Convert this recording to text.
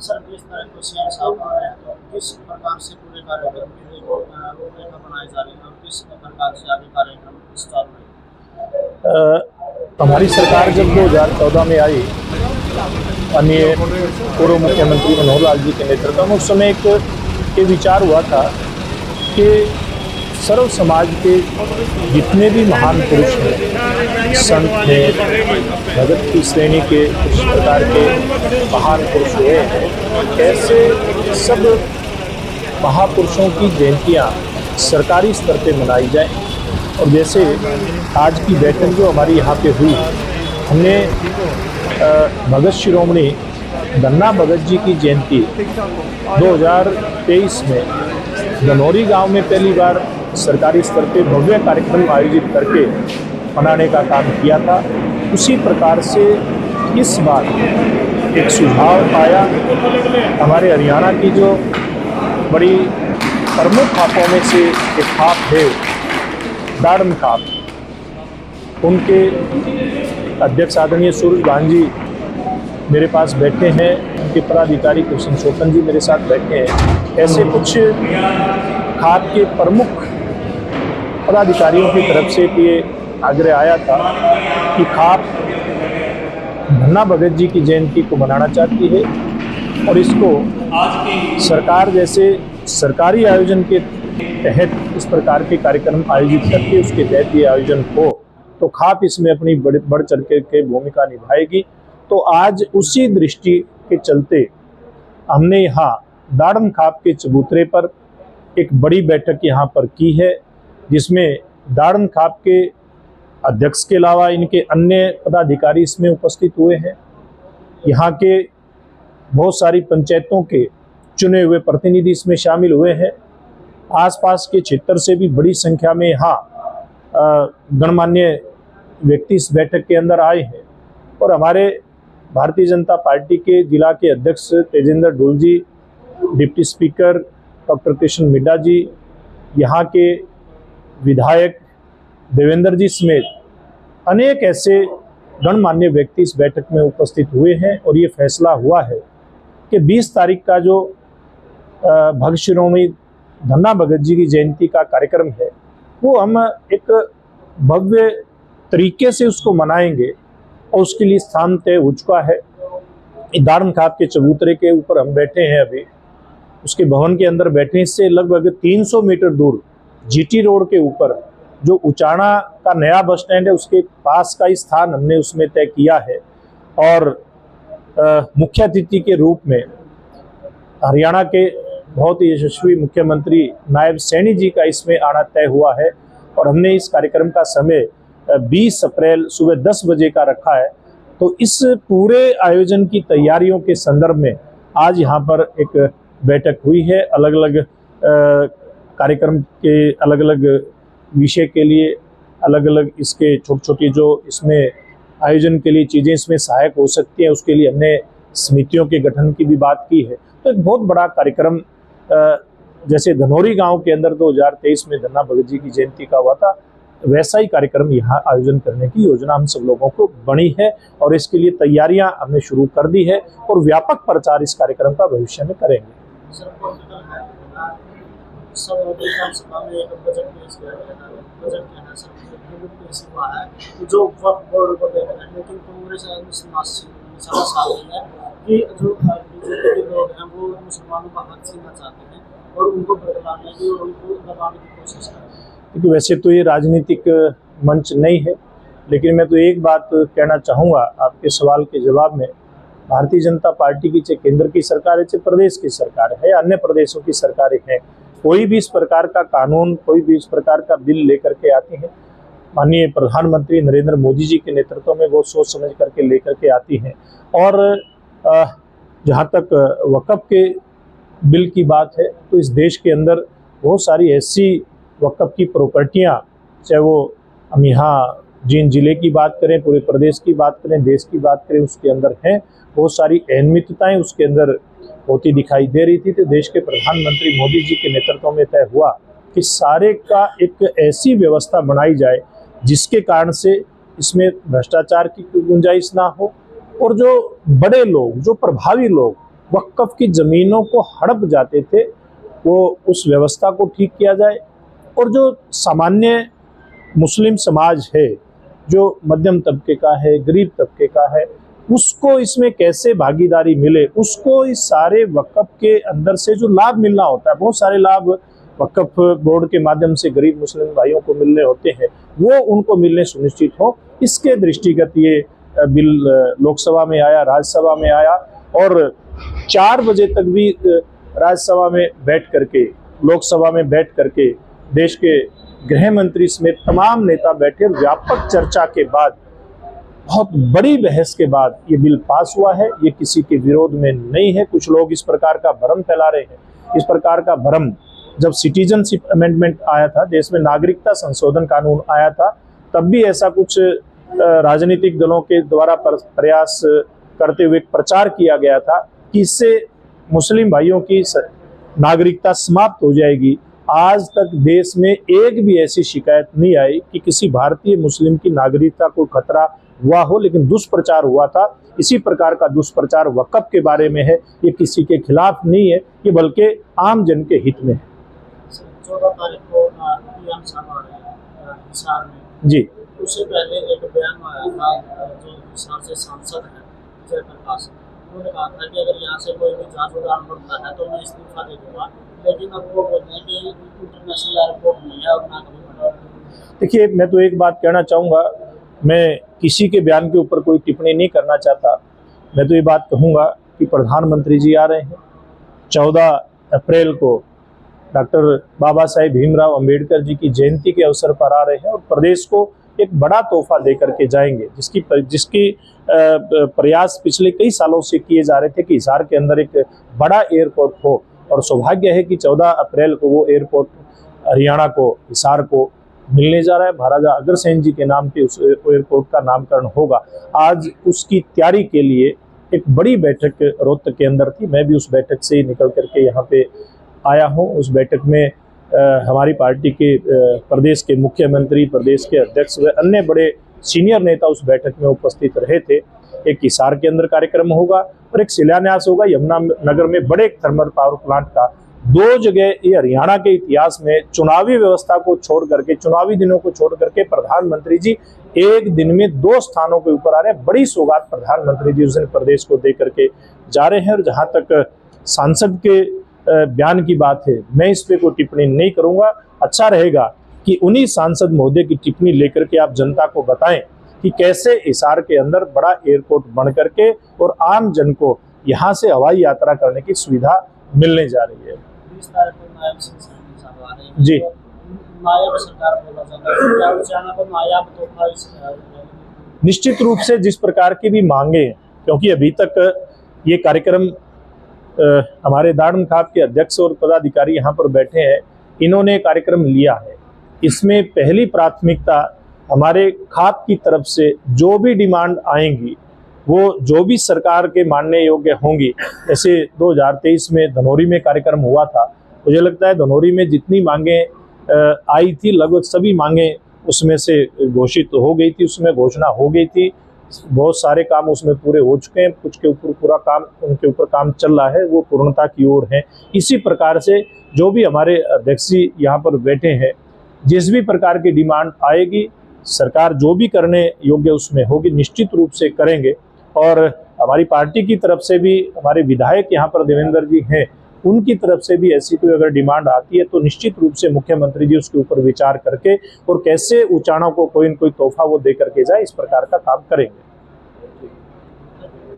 Sir, जिस तरह को सीएम साहब आ रहे हैं, तो किस प्रकार से पूरे कार्यक्रम की रूपरेखा बनाई जा रही है और किस प्रकार से आगे कार्यक्रम स्टार्ट हुए? हमारी सरकार जब 2014 में आई, माननीय पूर्व मुख्यमंत्री मनोहर लाल जी के नेतृत्व में, उस समय एक ये विचार हुआ था कि सर्व समाज के जितने भी महान पुरुष हैं, संत हैं, भगत की श्रेणी के इस प्रकार के महान पुरुष हुए हैं, ऐसे सब महापुरुषों की जयंतियाँ सरकारी स्तर पे मनाई जाए। और जैसे आज की बैठक जो हमारी यहाँ पे हुई, हमने भगत शिरोमणि धन्ना भगत जी की जयंती 2023 में धनौरी गांव में पहली बार सरकारी स्तर पे भव्य कार्यक्रम आयोजित करके मनाने का काम किया था। उसी प्रकार से इस बार एक सुझाव आया, हमारे हरियाणा की जो बड़ी प्रमुख खापों में से एक खाप है दाड़म खाप, उनके अध्यक्ष आदरणीय सूरज भान जी मेरे पास बैठे हैं, उनके पदाधिकारी कृष्ण शोकन जी मेरे साथ बैठे हैं। ऐसे कुछ खाप के प्रमुख पदाधिकारियों की तरफ से ये आग्रह आया था कि खाप धन्ना भगत जी की जयंती को मनाना चाहती है और इसको सरकार जैसे सरकारी आयोजन के तहत इस प्रकार के कार्यक्रम आयोजित करके उसके तहत ये आयोजन हो, तो खाप इसमें अपनी बढ़ चढ़ के भूमिका निभाएगी। तो आज उसी दृष्टि के चलते हमने यहाँ दाड़म खाप के चबूतरे पर एक बड़ी बैठक यहाँ पर की है, जिसमें दाड़म खाप के अध्यक्ष के अलावा इनके अन्य पदाधिकारी इसमें उपस्थित हुए हैं। यहाँ के बहुत सारी पंचायतों के चुने हुए प्रतिनिधि इसमें शामिल हुए हैं। आसपास के क्षेत्र से भी बड़ी संख्या में यहाँ गणमान्य व्यक्ति इस बैठक के अंदर आए हैं। और हमारे भारतीय जनता पार्टी के जिला के अध्यक्ष Tejendra Dhol ji, deputy speaker doctor Krishan Midda ji, यहाँ के विधायक देवेंद्र जी समेत अनेक ऐसे गणमान्य व्यक्ति इस बैठक में उपस्थित हुए हैं। और ये फैसला हुआ है कि 20 तारीख का जो भगत शिरोमणि धन्ना भगत जी की जयंती का कार्यक्रम है, वो हम एक भव्य तरीके से उसको मनाएंगे और उसके लिए स्थान तय हो चुका है। दाड़म खाप के चबूतरे के ऊपर हम बैठे हैं, अभी उसके भवन के अंदर बैठे हैं। इससे लगभग 300 मीटर दूर जीटी रोड के ऊपर जो उचाना का नया बस स्टैंड है, उसके पास का स्थान हमने उसमें तय किया है। और मुख्य अतिथि के रूप में हरियाणा के बहुत ही यशस्वी मुख्यमंत्री नायब सैनी जी का इसमें आना तय हुआ है। और हमने इस कार्यक्रम का समय 20 अप्रैल सुबह 10 बजे का रखा है। तो इस पूरे आयोजन की तैयारियों के संदर्भ में आज यहाँ पर एक बैठक हुई है। अलग अलग कार्यक्रम के अलग अलग विषय के लिए अलग अलग इसके छोटी छोटी जो इसमें आयोजन के लिए चीज़ें इसमें सहायक हो सकती हैं, उसके लिए हमने समितियों के गठन की भी बात की है। तो एक बहुत बड़ा कार्यक्रम जैसे धनौरी गांव के अंदर 2023 में धन्ना भगत जी की जयंती का हुआ था, वैसा ही कार्यक्रम यहाँ आयोजन करने की योजना हम सब लोगों को बनी है। और इसके लिए तैयारियां हमने शुरू कर दी है और व्यापक प्रचार इस कार्यक्रम का भविष्य में करेंगे। जो बोर्ड को देख रहे हैं, लेकिन कांग्रेस कि जो बीजेपी के लोग हैं वो मुसलमानों का हक छीनना चाहते हैं और उनको बदलाने की और उनको दबाने की कोशिश कर रहे हैं। क्योंकि वैसे तो ये राजनीतिक मंच नहीं है, लेकिन मैं तो एक बात कहना चाहूँगा आपके सवाल के जवाब में। भारतीय जनता पार्टी की चाहे केंद्र की सरकार है, चाहे प्रदेश की सरकार है या अन्य प्रदेशों की सरकारें हैं, कोई भी इस प्रकार का कानून, कोई भी इस प्रकार का बिल लेकर के आती हैं, माननीय प्रधानमंत्री नरेंद्र मोदी जी के नेतृत्व में वो सोच समझ करके लेकर के आती हैं। और जहाँ तक वक़्फ़ के बिल की बात है, तो इस देश के अंदर बहुत सारी ऐसी वक़्फ़ की प्रॉपर्टियाँ, चाहे वो हम यहाँ जिन जिले की बात करें, पूरे प्रदेश की बात करें, देश की बात करें, उसके अंदर हैं बहुत सारी अहमियतताएँ उसके अंदर होती दिखाई दे रही थी। तो देश के प्रधानमंत्री मोदी जी के नेतृत्व में तय हुआ कि सारे का एक ऐसी व्यवस्था बनाई जाए जिसके कारण से इसमें भ्रष्टाचार की गुंजाइश ना हो और जो बड़े लोग, जो प्रभावी लोग वक्फ की ज़मीनों को हड़प जाते थे, वो उस व्यवस्था को ठीक किया जाए। और जो सामान्य मुस्लिम समाज है, जो मध्यम तबके का है, गरीब तबके का है, उसको इसमें कैसे भागीदारी मिले, उसको इस सारे वक्फ के अंदर से जो लाभ मिलना होता है, बहुत सारे लाभ वक्फ बोर्ड के माध्यम से गरीब मुस्लिम भाइयों को मिलने होते हैं, वो उनको मिलने सुनिश्चित हो, इसके दृष्टिगत ये बिल लोकसभा में आया, राज्यसभा में आया। और 4 बजे तक भी राज्यसभा में बैठ करके, लोकसभा में बैठ करके देश के गृह मंत्री समेत तमाम नेता बैठे, व्यापक चर्चा के बाद, बहुत बड़ी बहस के बाद ये बिल पास हुआ है। ये किसी के विरोध में नहीं है। कुछ लोग इस प्रकार का भ्रम फैला रहे हैं। इस प्रकार का भ्रम जब सिटीजनशिप अमेंडमेंट आया था, देश में नागरिकता संशोधन कानून आया था, तब भी ऐसा कुछ राजनीतिक दलों के द्वारा प्रयास करते हुए प्रचार किया गया था कि इससे मुस्लिम भाइयों की नागरिकता समाप्त हो जाएगी। आज तक देश में एक भी ऐसी शिकायत नहीं आई कि किसी भारतीय मुस्लिम की नागरिकता को खतरा हुआ हो, लेकिन दुष्प्रचार हुआ था। इसी प्रकार का दुष्प्रचार वक्फ के बारे में है। ये किसी के खिलाफ नहीं है, ये बल्कि आम जन के हित में है। 14 तारीख को पीएम साहब आ रहे हैं हिसार में जी, उससे पहले एक बयान आया था, जो हिसार से सांसद हैं जय प्रकाश, उन्होंने कहा था कि अगर यहाँ से कोई भी जांच उड़ान बढ़ता है तो मैं इस्तीफा दे दूंगा। लेकिन अब वो बोलते हैं कि इंटरनेशनल एयरपोर्ट नहीं है और ना कभी बढ़ेगा। देखिए, मैं तो एक बात कहना चाहूँगा, मैं किसी के बयान के ऊपर कोई टिप्पणी नहीं करना चाहता। मैं तो ये बात कहूँगा कि प्रधानमंत्री जी आ रहे हैं 14 अप्रैल को, डॉक्टर बाबा साहेब भीमराव अंबेडकर जी की जयंती के अवसर पर आ रहे हैं और प्रदेश को एक बड़ा तोहफा दे करके जाएंगे, जिसकी प्रयास पिछले कई सालों से किए जा रहे थे कि हिसार के अंदर एक बड़ा एयरपोर्ट हो। और सौभाग्य है कि 14 अप्रैल को वो एयरपोर्ट हरियाणा को, हिसार को मिलने जा रहा है। महाराजा अग्रसेन जी के नाम पे उस एयरपोर्ट का नामकरण होगा। आज उसकी तैयारी के लिए एक बड़ी बैठक रोहतक के अंदर थी। मैं भी उस बैठक से ही निकल करके यहाँ पे आया हूँ। उस बैठक में हमारी पार्टी के प्रदेश के मुख्यमंत्री, प्रदेश के अध्यक्ष व अन्य बड़े सीनियर नेता उस बैठक में उपस्थित रहे थे। एक हिसार के अंदर कार्यक्रम होगा और एक शिलान्यास होगा यमुनानगर में बड़े थर्मल पावर प्लांट का। 2 जगह ये हरियाणा के इतिहास में चुनावी व्यवस्था को छोड़ करके, चुनावी दिनों को छोड़ करके प्रधानमंत्री जी एक दिन में 2 स्थानों के ऊपर आ रहे हैं। बड़ी सौगात प्रधानमंत्री जी उस दिन प्रदेश को दे करके जा रहे हैं। और जहाँ तक सांसद के बयान की बात है, मैं इस पे कोई टिप्पणी नहीं करूंगा। अच्छा रहेगा कि उन्हीं सांसद महोदय की टिप्पणी लेकर के आप जनता को बताएं कि कैसे हिसार के अंदर बड़ा एयरपोर्ट बन करके और आम जन को यहाँ से हवाई यात्रा करने की सुविधा मिलने जा रही है। 20 तारीख को नायब सिंह साहब आ रहे हैं जी, नायब सरकार बोला जाता है, क्या उचाना पर नायाब तोहफा इस निश्चित रूप से जिस प्रकार की भी मांगे हैं, क्योंकि अभी तक ये कार्यक्रम हमारे दाड़म खाप के अध्यक्ष और पदाधिकारी यहाँ पर बैठे हैं, इन्होंने कार्यक्रम लिया है। इसमें पहली प्राथमिकता हमारे खाप की तरफ से जो भी डिमांड आएंगी, वो जो भी सरकार के मानने योग्य होंगी। जैसे 2023 में धनौरी में कार्यक्रम हुआ था, मुझे लगता है धनौरी में जितनी मांगे आई थी, लगभग सभी मांगे उसमें से घोषित हो गई थी, उसमें घोषणा हो गई थी। बहुत सारे काम उसमें पूरे हो चुके हैं, कुछ के ऊपर पूरा काम, उनके ऊपर काम चल रहा है, वो पूर्णता की ओर है। इसी प्रकार से जो भी हमारे अध्यक्ष यहाँ पर बैठे हैं, जिस भी प्रकार की डिमांड आएगी, सरकार जो भी करने योग्य उसमें होगी, निश्चित रूप से करेंगे। और हमारी पार्टी की तरफ से भी हमारे विधायक यहाँ पर देवेंद्र जी हैं, उनकी तरफ से भी ऐसी कोई अगर डिमांड आती है तो निश्चित रूप से मुख्यमंत्री जी उसके ऊपर विचार करके और कैसे उचाना को कोई न कोई तोहफा वो दे करके जाए, इस प्रकार का काम करेंगे।